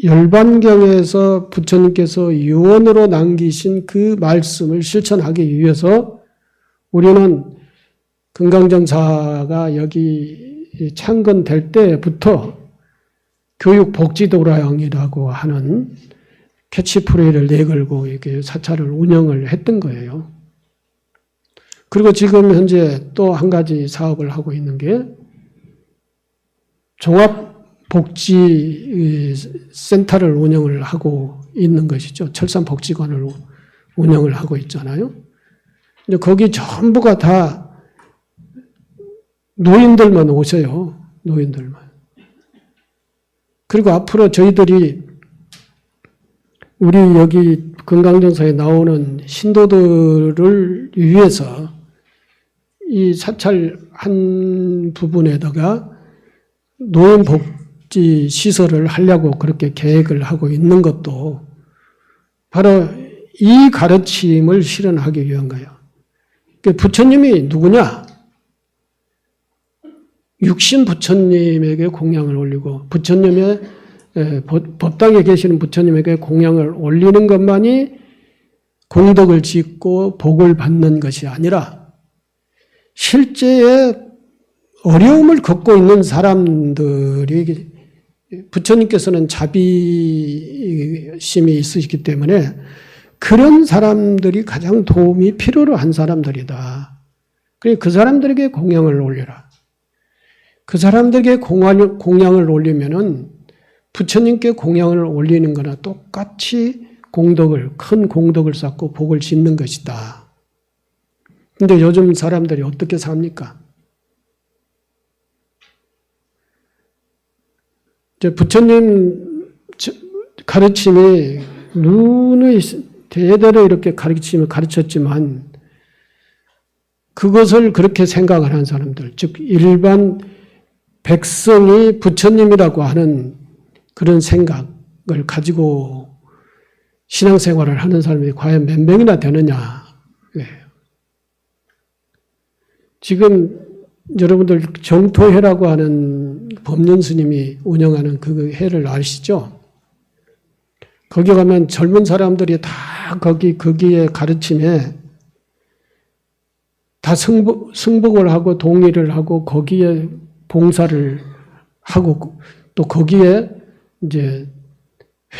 열반경에서 부처님께서 유언으로 남기신 그 말씀을 실천하기 위해서 우리는 금강정사가 여기 창건될 때부터 교육복지도량이라고 하는 캐치프레이를 내걸고 이렇게 사찰을 운영을 했던 거예요. 그리고 지금 현재 또 한 가지 사업을 하고 있는 게 종합복지센터를 운영을 하고 있는 것이죠. 철산복지관을 운영을 하고 있잖아요. 근데 거기 전부가 다 노인들만 오세요. 노인들만. 그리고 앞으로 저희들이 우리 여기 금강정사에 나오는 신도들을 위해서 이 사찰 한 부분에다가 노인복지 시설을 하려고 그렇게 계획을 하고 있는 것도 바로 이 가르침을 실현하기 위한 거예요. 부처님이 누구냐? 육신 부처님에게 공양을 올리고, 부처님의 법당에 계시는 부처님에게 공양을 올리는 것만이 공덕을 짓고 복을 받는 것이 아니라, 실제의 어려움을 겪고 있는 사람들이, 부처님께서는 자비심이 있으시기 때문에 그런 사람들이 가장 도움이 필요로 한 사람들이다. 그래 그 사람들에게 공양을 올려라. 그 사람들에게 공양을 올리면은 부처님께 공양을 올리는 거나 똑같이 큰 공덕을 쌓고 복을 짓는 것이다. 근데 요즘 사람들이 어떻게 삽니까? 부처님 가르침이 누누이 대대로 이렇게 가르침을 가르쳤지만 그것을 그렇게 생각을 한 사람들, 즉 일반 백성이 부처님이라고 하는 그런 생각을 가지고 신앙생활을 하는 사람이 과연 몇 명이나 되느냐. 네. 지금 여러분들 정토회라고 하는 법륜 스님이 운영하는 그 회를 아시죠? 거기 가면 젊은 사람들이 다 거기에 가르침에 다 승복을 하고 동의를 하고 거기에 봉사를 하고 또 거기에 이제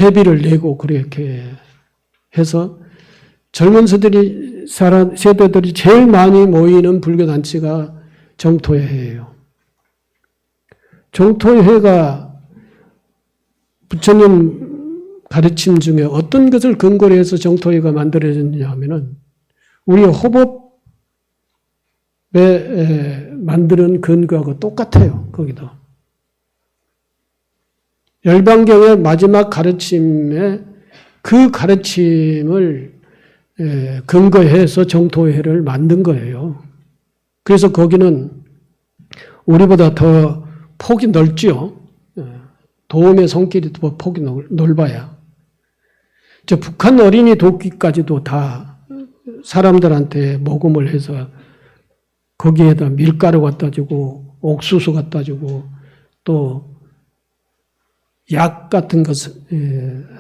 회비를 내고 그렇게 해서 젊은 세대들이 제일 많이 모이는 불교단체가 정토회예요. 정토회가 부처님 가르침 중에 어떤 것을 근거로 해서 정토회가 만들어졌느냐 하면은 우리 호법에 만드는 근거하고 똑같아요. 거기도. 열반경의 마지막 가르침에 그 가르침을 근거해서 정토회를 만든 거예요. 그래서 거기는 우리보다 더 폭이 넓지요. 도움의 손길이 더 폭이 넓어야. 북한 어린이 도끼까지도 다 사람들한테 모금을 해서 거기에다 밀가루 갖다 주고 옥수수 갖다 주고 또 약 같은 것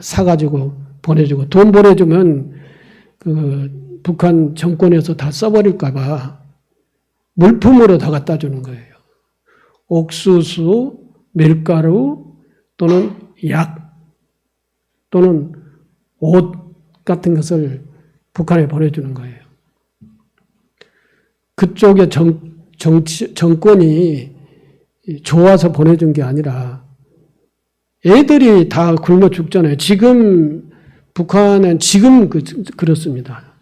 사가지고 보내주고 돈 보내주면 그 북한 정권에서 다 써버릴까봐 물품으로 다 갖다 주는 거예요. 옥수수, 밀가루 또는 약 또는 옷 같은 것을 북한에 보내주는 거예요. 그쪽의 정권이 좋아서 보내준 게 아니라 애들이 다 굶어 죽잖아요. 지금 북한은 그렇습니다.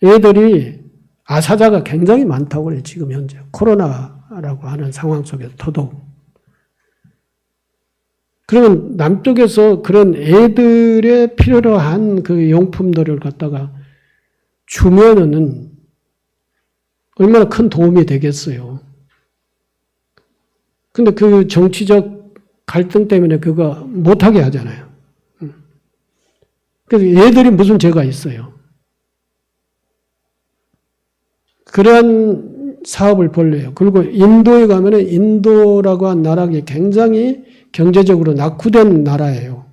애들이 아사자가 굉장히 많다고 그래요. 지금 현재 코로나라고 하는 상황 속에서 더더욱. 그러면 남쪽에서 그런 애들의 필요로 한 그 용품들을 갖다가 주면은 얼마나 큰 도움이 되겠어요. 근데 그 정치적 갈등 때문에 그거 못하게 하잖아요. 그래서 얘들이 무슨 죄가 있어요. 그런 사업을 벌려요. 그리고 인도에 가면은 인도라고 한 나라가 굉장히 경제적으로 낙후된 나라예요.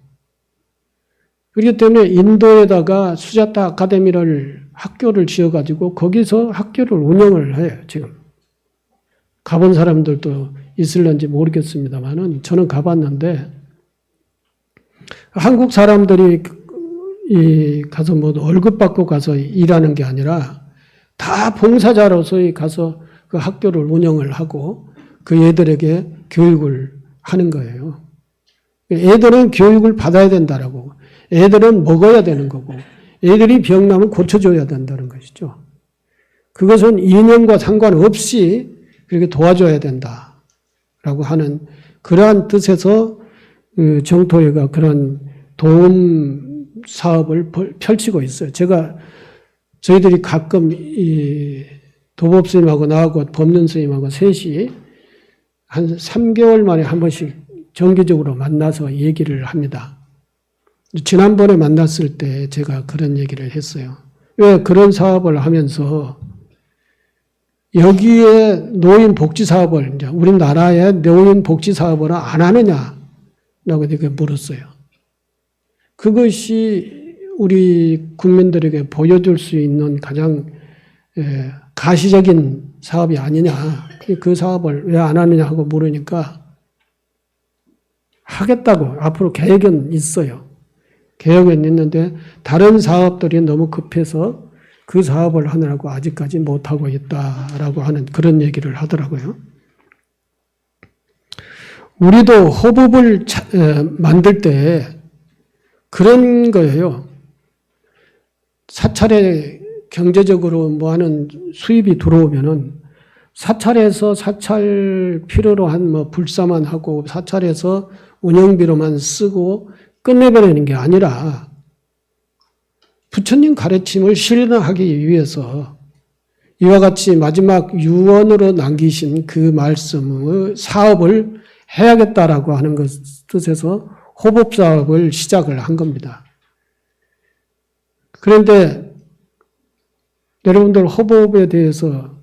그렇기 때문에 인도에다가 수자타 아카데미를 학교를 지어가지고 거기서 학교를 운영을 해요. 지금 가본 사람들도 있을런지 모르겠습니다만은 저는 가봤는데 한국 사람들이 가서 뭐 월급 받고 가서 일하는 게 아니라 다 봉사자로서 가서 그 학교를 운영을 하고 그 애들에게 교육을 하는 거예요. 애들은 교육을 받아야 된다라고. 애들은 먹어야 되는 거고 애들이 병나면 고쳐줘야 된다는 것이죠. 그것은 이념과 상관없이 그렇게 도와줘야 된다라고 하는 그러한 뜻에서 정토회가 그런 도움 사업을 펼치고 있어요. 저희들이 가끔 이 도법스님하고 나하고 법륜스님하고 셋이 한 3개월 만에 한 번씩 정기적으로 만나서 얘기를 합니다. 지난번에 만났을 때 제가 그런 얘기를 했어요. 왜 그런 사업을 하면서 여기에 노인 복지 사업을 이제 우리나라의 노인 복지 사업을 안 하느냐라고 내가 물었어요. 그것이 우리 국민들에게 보여줄 수 있는 가장 가시적인 사업이 아니냐. 그 사업을 왜 안 하느냐 하고 물으니까 하겠다고 앞으로 계획은 있어요. 개혁은 있는데 다른 사업들이 너무 급해서 그 사업을 하느라고 아직까지 못하고 있다라고 하는 그런 얘기를 하더라고요. 우리도 호법을 만들 때 그런 거예요. 사찰에 경제적으로 뭐 하는 수입이 들어오면은 사찰에서 사찰 필요로 한 뭐 불사만 하고 사찰에서 운영비로만 쓰고 끝내버리는 게 아니라 부처님 가르침을 실현하기 위해서 이와 같이 마지막 유언으로 남기신 그 말씀의 사업을 해야겠다라고 하는 것 뜻에서 호법 사업을 시작을 한 겁니다. 그런데 여러분들 호법에 대해서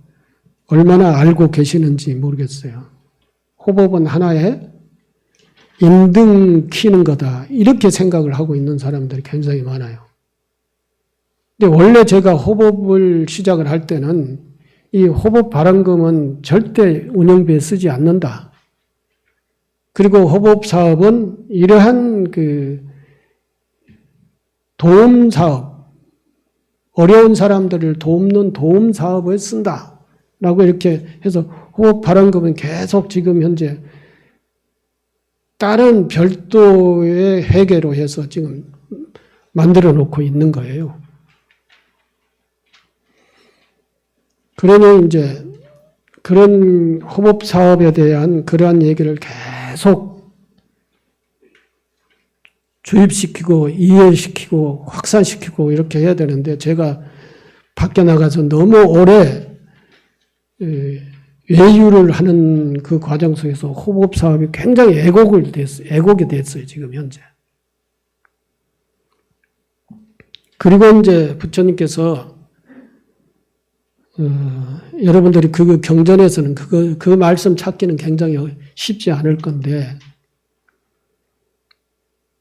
얼마나 알고 계시는지 모르겠어요. 호법은 하나의 인등 키는 거다. 이렇게 생각을 하고 있는 사람들이 굉장히 많아요. 근데 원래 제가 호법을 시작을 할 때는 이 호법 발행금은 절대 운영비에 쓰지 않는다. 그리고 호법 사업은 이러한 그 도움 사업, 어려운 사람들을 돕는 도움 사업에 쓴다. 라고 이렇게 해서 호법 발행금은 계속 지금 현재 다른 별도의 회계로 해서 지금 만들어 놓고 있는 거예요. 그러면 이제 그런 호법 사업에 대한 그러한 얘기를 계속 주입시키고 이해시키고 확산시키고 이렇게 해야 되는데 제가 밖에 나가서 너무 오래 외유를 하는 그 과정 속에서 호법 사업이 굉장히 애곡이 됐어요, 지금 현재. 그리고 이제 부처님께서 여러분들이 그 경전에서는 그 말씀 찾기는 굉장히 쉽지 않을 건데,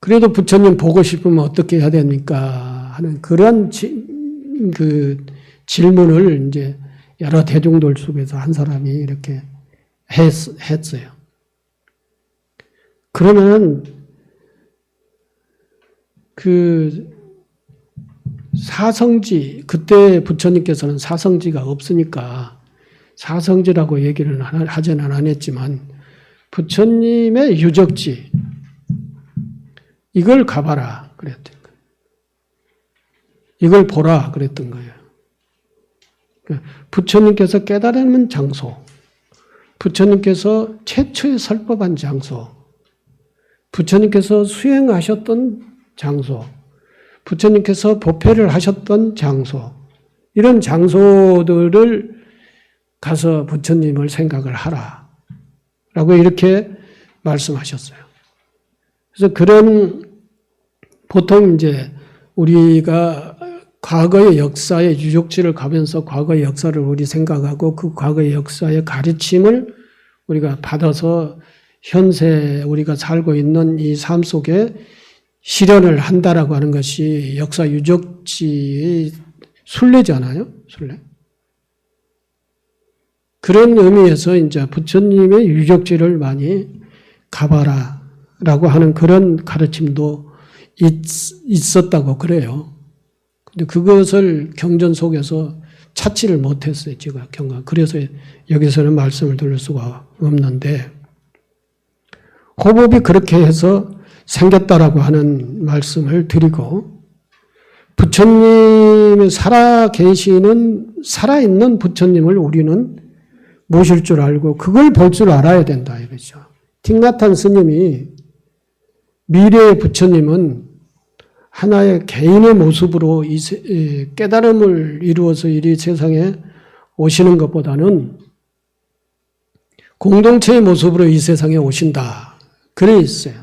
그래도 부처님 보고 싶으면 어떻게 해야 됩니까? 하는 그런 그 질문을 이제 여러 대중들 속에서 한 사람이 이렇게 했어요. 그러면 그 사성지, 그때 부처님께서는 사성지가 없으니까 사성지라고 얘기를 하지는 않았지만 부처님의 유적지, 이걸 가봐라 그랬던 거예요. 이걸 보라 그랬던 거예요. 부처님께서 깨달은 장소, 부처님께서 최초에 설법한 장소, 부처님께서 수행하셨던 장소, 부처님께서 법회를 하셨던 장소, 이런 장소들을 가서 부처님을 생각을 하라 라고 이렇게 말씀하셨어요. 그래서 그런 보통 이제 우리가 과거의 역사의 유적지를 가면서 과거의 역사를 우리 생각하고 그 과거의 역사의 가르침을 우리가 받아서 현세 우리가 살고 있는 이 삶 속에 실현을 한다라고 하는 것이 역사 유적지의 순례잖아요. 순례. 그런 의미에서 이제 부처님의 유적지를 많이 가봐라라고 하는 그런 가르침도 있었다고 그래요. 근데 그것을 경전 속에서 찾지를 못했어요, 제가 경과. 그래서 여기서는 말씀을 드릴 수가 없는데, 호법이 그렇게 해서 생겼다라고 하는 말씀을 드리고, 부처님이 살아있는 부처님을 우리는 모실 줄 알고, 그걸 볼 줄 알아야 된다, 이거죠. 틱나탄 스님이 미래의 부처님은 하나의 개인의 모습으로 깨달음을 이루어서 이 세상에 오시는 것보다는 공동체의 모습으로 이 세상에 오신다. 그래 있어요.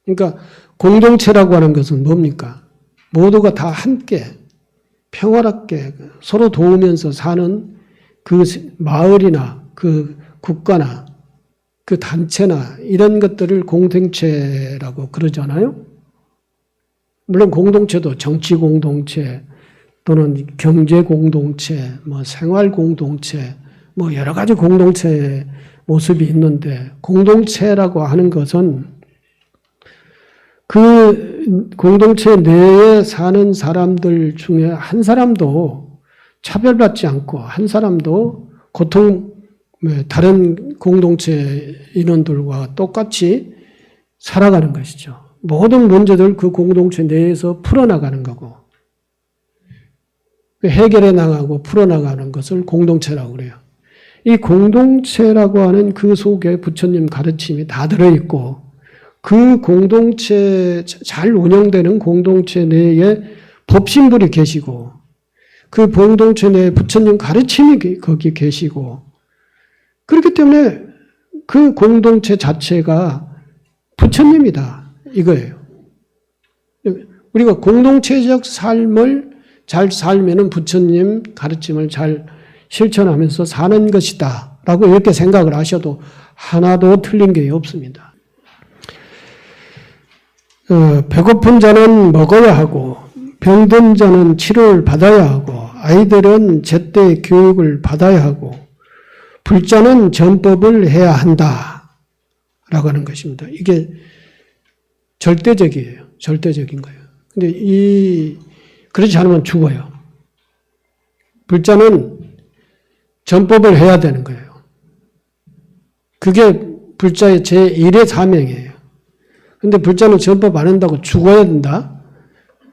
그러니까 공동체라고 하는 것은 뭡니까? 모두가 다 함께 평화롭게 서로 도우면서 사는 그 마을이나 그 국가나 그 단체나 이런 것들을 공동체라고 그러잖아요. 물론 공동체도 정치 공동체 또는 경제 공동체, 뭐 생활 공동체, 뭐 여러 가지 공동체 모습이 있는데, 공동체라고 하는 것은 그 공동체 내에 사는 사람들 중에 한 사람도 차별받지 않고 한 사람도 다른 공동체 인원들과 똑같이 살아가는 것이죠. 모든 문제들 그 공동체 내에서 풀어나가는 거고 해결해 나가고 풀어나가는 것을 공동체라고 그래요. 이 공동체라고 하는 그 속에 부처님 가르침이 다 들어있고 그 공동체, 잘 운영되는 공동체 내에 법신들이 계시고 그 공동체 내에 부처님 가르침이 거기 계시고 그렇기 때문에 그 공동체 자체가 부처님이다 이거예요. 우리가 공동체적 삶을 잘 살면은 부처님 가르침을 잘 실천하면서 사는 것이다 라고 이렇게 생각을 하셔도 하나도 틀린 게 없습니다. 배고픈 자는 먹어야 하고 병든 자는 치료를 받아야 하고 아이들은 제때 교육을 받아야 하고 불자는 전법을 해야 한다 라고 하는 것입니다. 이게 절대적이에요. 절대적인 거예요. 근데 그렇지 않으면 죽어요. 불자는 전법을 해야 되는 거예요. 그게 불자의 제1의 사명이에요. 근데 불자는 전법 안 한다고 죽어야 된다?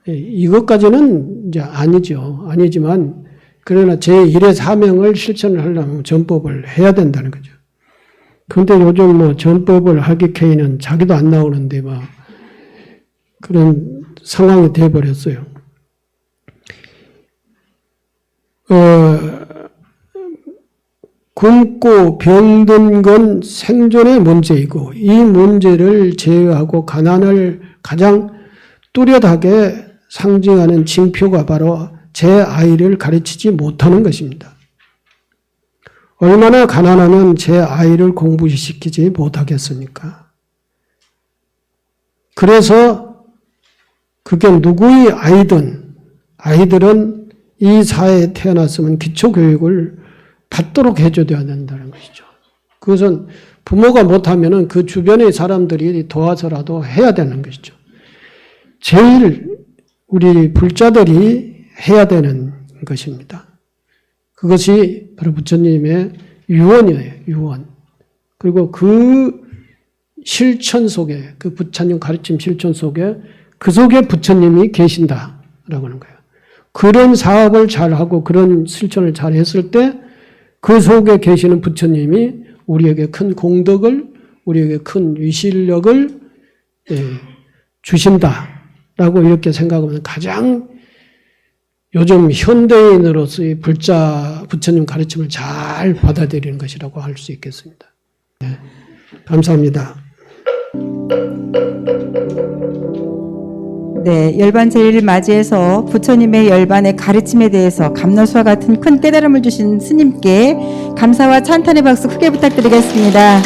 이것까지는 이제 아니죠. 아니지만, 그러나 제1의 사명을 실천을 하려면 전법을 해야 된다는 거죠. 그런데 요즘 전법을 하기 K는 자기도 안 나오는데 그런 상황이 되어버렸어요. 굶고 병든 건 생존의 문제이고 이 문제를 제어하고 가난을 가장 뚜렷하게 상징하는 징표가 바로 제 아이를 가르치지 못하는 것입니다. 얼마나 가난하면 제 아이를 공부시키지 못하겠습니까? 그래서 그게 누구의 아이들은 이 사회에 태어났으면 기초교육을 받도록 해줘야 된다는 것이죠. 그것은 부모가 못하면은 그 주변의 사람들이 도와서라도 해야 되는 것이죠. 제일 우리 불자들이 해야 되는 것입니다. 그것이 바로 부처님의 유언이에요. 유언. 그리고 그 실천 속에 그 부처님 가르침 실천 속에 그 속에 부처님이 계신다라고 하는 거예요. 그런 사업을 잘하고 그런 실천을 잘 했을 때 그 속에 계시는 부처님이 우리에게 큰 공덕을, 우리에게 큰 위실력을 주신다라고 이렇게 생각하면 가장 요즘 현대인으로서의 부처님 가르침을 잘 받아들이는 것이라고 할 수 있겠습니다. 네, 감사합니다. 네, 열반 제일을 맞이해서 부처님의 열반의 가르침에 대해서 감로수와 같은 큰 깨달음을 주신 스님께 감사와 찬탄의 박수 크게 부탁드리겠습니다.